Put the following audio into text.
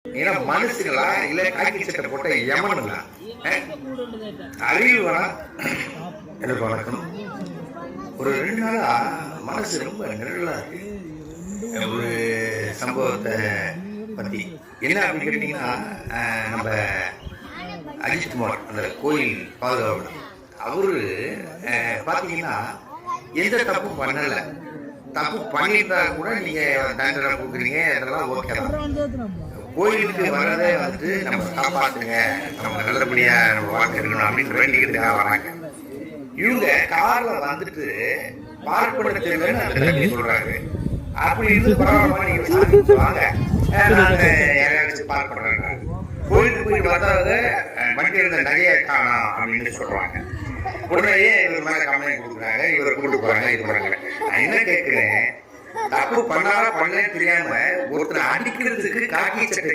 ஏன்னா மனுஷங்களா இல்ல காக்கி சட்டை போட்ட யமனுங்களா? அறிவு வேணா. எனக்கு வணக்கம். ஒரு 2 நாளா மனசு ரொம்ப நிழலா இருக்கு. ஒரு சம்பவத்தை பத்தி என்ன அப்படின்னு கேட்டீங்கன்னா, நம்ம அஜித்குமார் அந்த கோயில் பாதுகாவலர் அவரு பாத்தீங்கன்னா எந்த தப்பும் பண்ணல. தப்பு பண்ணியிருந்தா கூட நீங்க தண்டனை கொடுக்குறீங்க, அதெல்லாம் ஓகே தான். கோயிலுக்கு வர்றதை வந்துட்டு நம்ம காப்பாற்றுங்க, நம்ம நல்லபடியா நம்ம வாழ்க்கை இருக்கணும் அப்படின்னு வேண்டிக்கிறதுக்காக வராங்க. இவங்க கார்ல வந்துட்டு பார்க் பண்ண தெரியலன்னு சொல்றாங்க. அப்படி இருந்து பரவாயில்ல, நீங்க வாங்க யாரையாச்சும் பார்க் பண்றாங்க. கோயிலுக்கு போயிட்டு வந்தவங்க வண்டி இருந்த நகையை காணோம் அப்படின்னு சொல்றாங்க. உடனே இவர் மேல கம்ப்ளைண்ட் கொடுக்குறாங்க, இவரை கூப்பிட்டு போறாங்க, இது பண்றாங்க. நான் என்ன கேட்கிறேன், தப்பு பண்ணாலும் பண்ணலன்னு தெரியாம ஒருத்தர் அடிக்கிறதுக்கு காக்கி சட்டை